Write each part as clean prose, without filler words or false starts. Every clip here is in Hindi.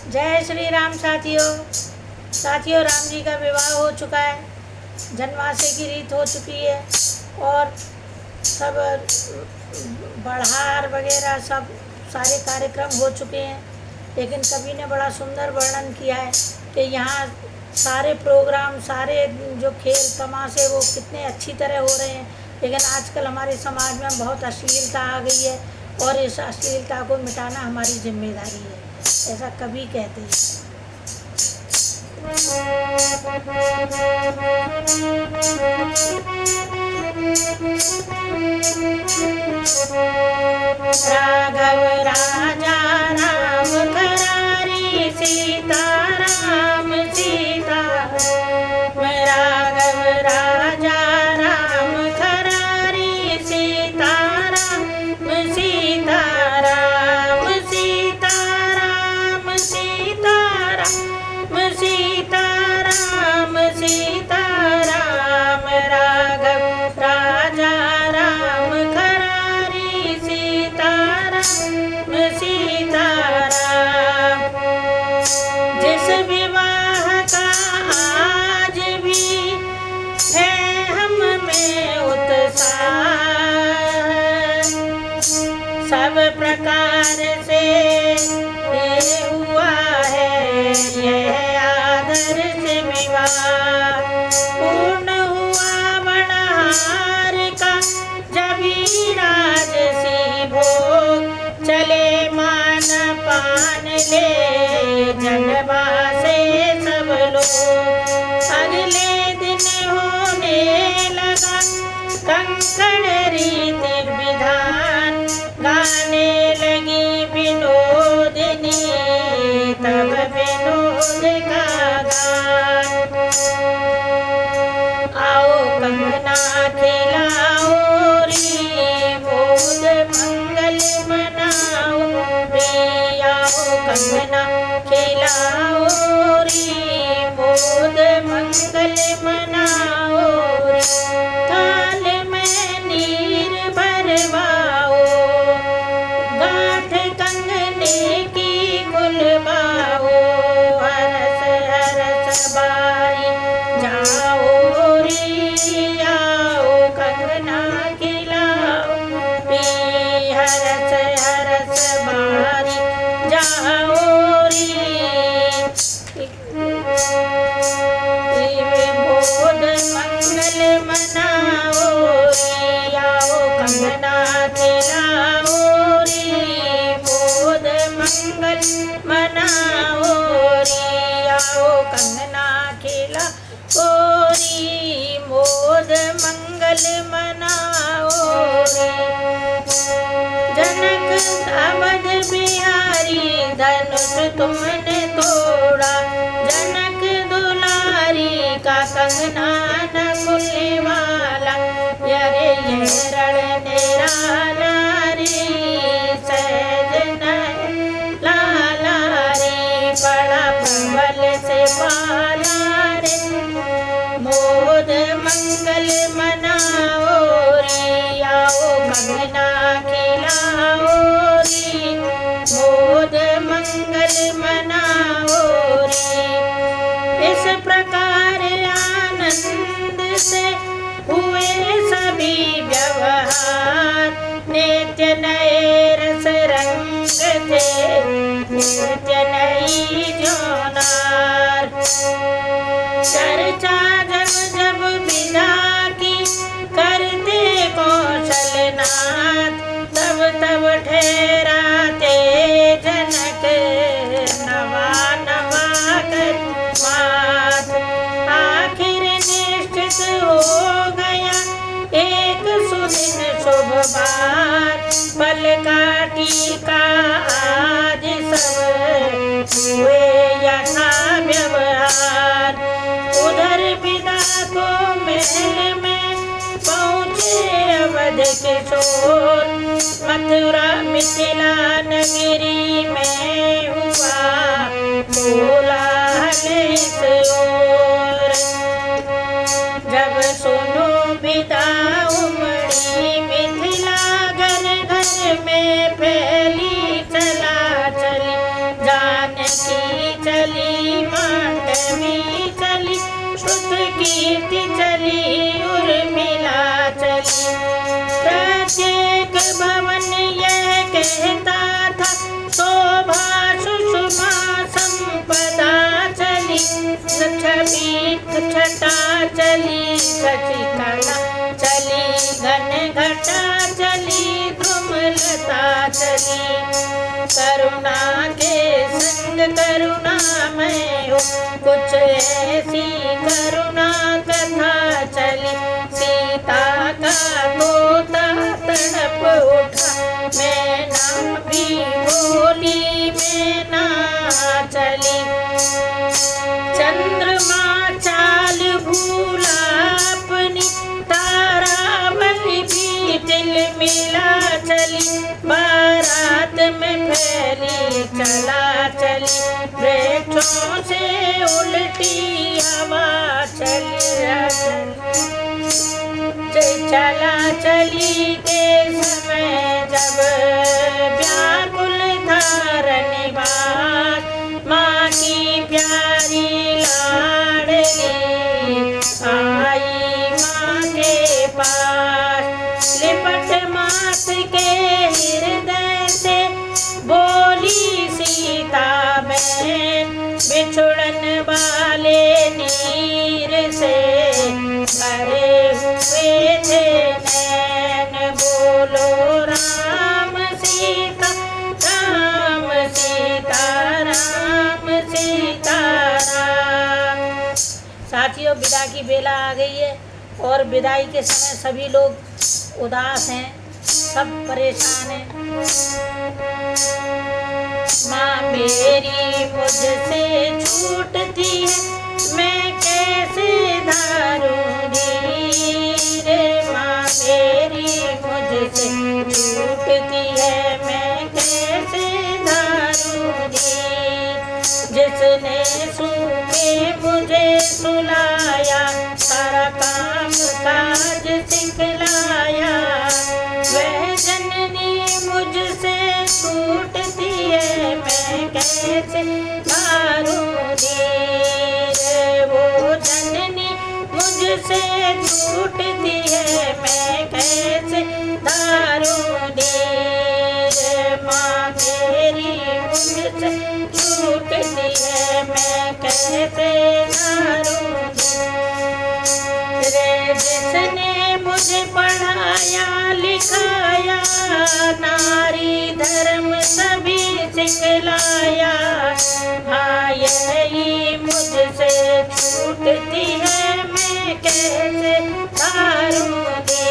जय श्री राम साथियों, राम जी का विवाह हो चुका है, जन्माष्टमी की रीत हो चुकी है और सब बढ़ार वगैरह सब सारे कार्यक्रम हो चुके हैं। लेकिन कवि ने बड़ा सुंदर वर्णन किया है कि यहाँ सारे प्रोग्राम, सारे जो खेल तमाशे वो कितने अच्छी तरह हो रहे हैं। लेकिन आजकल हमारे समाज में बहुत अश्लीलता आ गई है और इस अश्लीलता को मिटाना हमारी जिम्मेदारी है, ऐसा कवि कहते हैं। राघव राजा राम करारी, सीता राम सीता। राघव राजा राम करारी, सीता राम सीता राम सीता राम सीता राम सीता राम सीता राम। राघव राजा राम करारी, सीता राम सीता राम। जिस विवाह का आज भी है हम में उत्साह, सब प्रकार से ये हुआ है यह आदर से विवाह। पूर्ण हुआ मणहार का जब ही राजसी भोग, चले मान पान ले जनवा से सब लोग। अगले दिन होने लगा कंकण रीति विधान, गाने लगी विनोदिनी तब विनोद का गान। आओ कंगना खिलाओ री मोद मंगल मनाओ रे। आओ कंगना खिलाओ री मोद मंगल मनाओ रे। थाल में नीर भरवाओ, गांठ कंगने की खुलवाओ। हरस हरस बारी जाओ री, आओ कंगना खिलाओ री। हरस हरस बारी जाओ री। बोध मंगल मनाओ री, आओ कंगना खिलाओ री। बोध मंगल मनाओ री, आओ कंगना खिलाओ री। मोद मंगल मनाओ रे। जनक अवध बिहारी धनुष तुमने तोड़ा, जनक दुलारी का कंगना न खुलने वाला। यरे ये रण निराला रे, सहज न लाला रे। बड़ा प्रबल से पाला रे। मोद मंगल मनाओ रे, आओ कंगना खिलाओ रे। मोद मंगल मनाओ रे। इस प्रकार आनंद से हुए सभी व्यवहार, नित्य नए रस रंग थे नित्य नई जोनार। चर्चा जब जब विदा की करते कौशलनाथ, तब तब ठहराते जनक नवा नवा कर मात। आखिर निश्चित हो गया एक सुदिन शुभ बार, पल का टीका आज सब हुए यथा व्यवहार। उधर विदा को महल में पहुँचे अवध किशोर, मथुरा मिथिला नगरी में हुआ कोलाहल इस ओर। जब सुनो विदा उमड़ी मिथिला, घर घर में फैली चला चली जानकी छवि चली, श्रुत कीर्ति चली, उर्मिला चली। प्रत्येक भवन यह कहता था, शोभा सुषमा संपदा चली। छवि छटा चली, शशिकला चली, घन घटा चली, ध्रुमलता चली। करुणा के संग करुणामय हो, कुछ ऐसी करुणा कथा चली। सीता का तोता तड़प उठा, मैना भी बोली मैना चली। चंद्रमा चाल भूला अपनी, तारावली भी दिल मिला चली। बारात में फैली चला चली, वृक्षों से उल्टी हवा चली। चला चली के समय जब व्याकुल था रनिवास, माँ की प्यारी लाडली आई माँ के पास। लिपट मात के हृदय से बोली सीता बहन, बिछुड़न वाले नीर से भरे हुए थे नैन। बोलो राम सीता राम सीता राम सीता राम। साथियों, विदा की बेला आ गई है और विदाई के समय सभी लोग उदास हैं, सब परेशान हैं। माँ मेरी मुझसे छूटती है, मैं कैसे धारूंगी रे। माँ मेरी मुझसे छूटती है, मैं कैसे धारूंगी। जिसने सूखे मुझे सुलाया, सारा काम काज सिखलाया, वह जननी मुझसे छूटती है, मैं कैसे धारूंगी रे। वो जननी मुझसे छूटती है, मैं कैसे धारूंगी रे। माँ मेरी मुझसे छूटती है, मैं कैसे धारूंगी रे। जिसने मुझे पढ़ाया लिखाया, नारी धर्म सभी सिखलाया, हाँ यही मुझसे छूटती है, मैं कैसे धारूंगी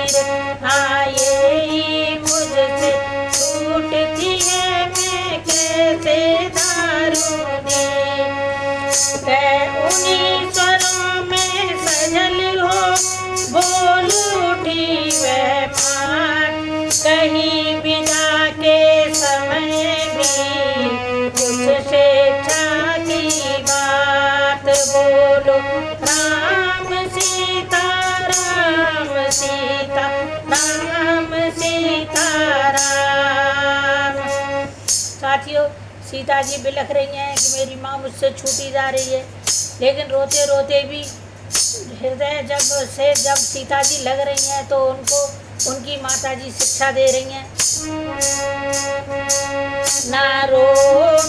रे। हाँ यही मुझसे छूटती है, मैं कैसे धारूंगी। उन्हीं स्वरों में सजल हो बोल उठी वह माँ, कहीं विदा के समय भी कुछ स्वेच्छा की बात। बोलो राम सीता राम सीता राम सीता राम। साथियों, सीता जी बिलख रही हैं कि मेरी माँ मुझसे छूटी जा रही है, लेकिन रोते रोते भी हृदय जब सीता जी लग रही हैं तो उनको उनकी माता जी शिक्षा दे रही हैं। ना रो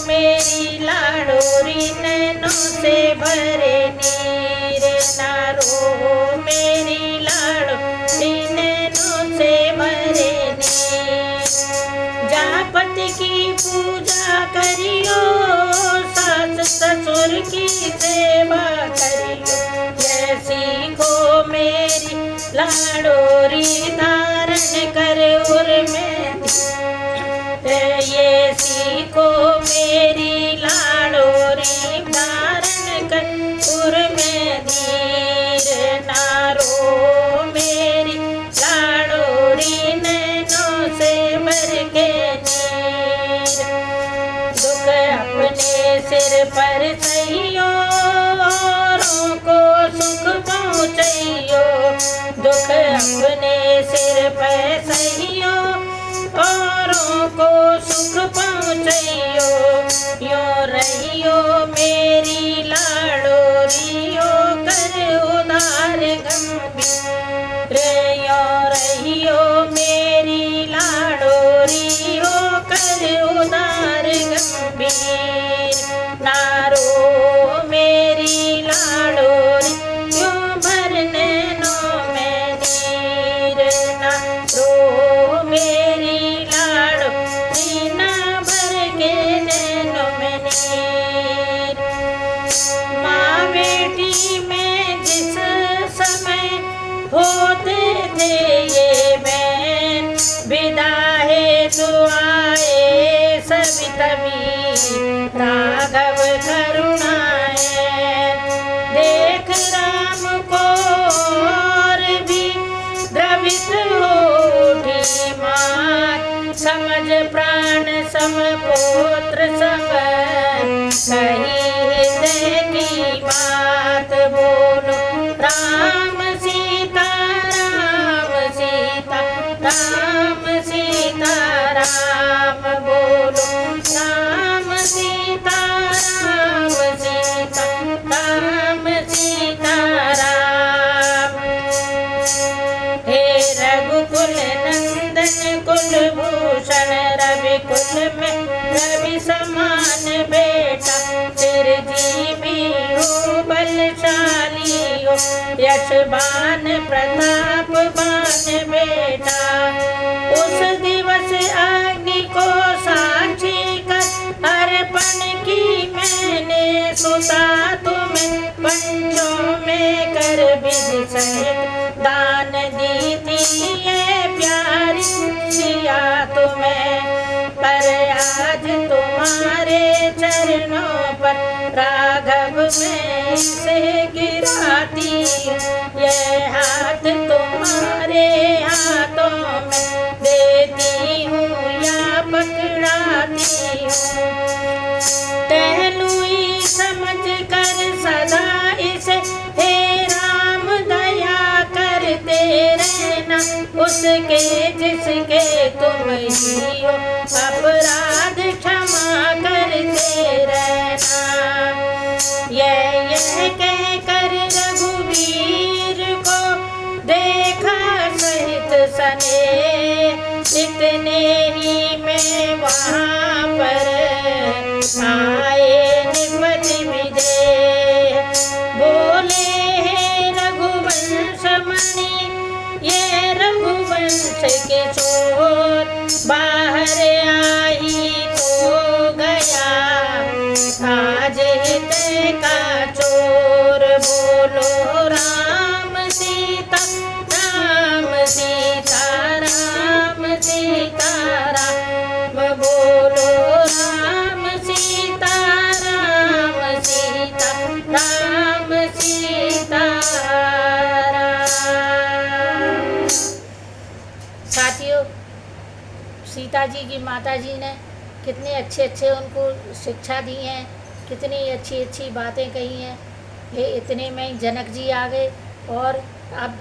मेरी लाडोरी नैनों से भरे नीर, ना रो मेरी लाडोरी नैनों से भरे नीर। जापति की पूजा करियो, सास ससुर की सेवा करियो, ये सीखो मेरी लाडोरी धारण कर उर में। ये सीखो मेरी लाडोरी धारण कर उर में धीर। ना रो मेरी लाडोरी नैनों से भर के नीर। दुख अपने सिर पर सहियो, औरों को सुख पहुँचइयो। दुख अपने सिर पर सहियो, औरों को सुख पहुँचइयो। यो रहियो मेरी राघव करुणाए। देख राम को और भी द्रवित होठी मात, समझ प्राण सम पुत्र सम, कही हृदय की बात। बोलो राम सीता राम सीता राम सीता राम, बोलो राम सीता राम सीता राम सीता राम। हे रघुकुल नंदन कुलभूषण, रवि कुल में रवि समान बेटा। चिरंजीवी हो बलशाली हो, यशबान प्रताप बान बेटा। उस दिवस अग्नि को साक्षी कर अर्पण की मैंने सुता तुम्हें। पंचों में कर विधि सहित दान दी थी ये प्यारी सिया तुम्हें। पर आज तुम्हारे चरणों पर राघव मैं से गिराती, ये हाथ तुम्हारे हाथों में देती हूँ या पकड़ाती हूँ। टहलुई समझ कर सदा इसे हे राम दया करते रहना। उसके जिसके तुम ही हो अपराध क्षमा करते रहना। यह कह कर रघुवीर को देखा सहित सने, इतने ही में वहाँ पर आए निपट विदेह। बोले हे रघुवंश मणि ये रघुवंश के चोर, बाहर आई तो गया आज हृदय का चोर। बोलो राम सीता राम सीता राम सीता राम, बोलो राम सीता राम सीता राम सीता राम। साथियों, सीता जी की माता जी ने कितने अच्छे अच्छे उनको शिक्षा दी हैं, कितनी अच्छी अच्छी बातें कही हैं। ये इतने में जनक जी आ गए और अब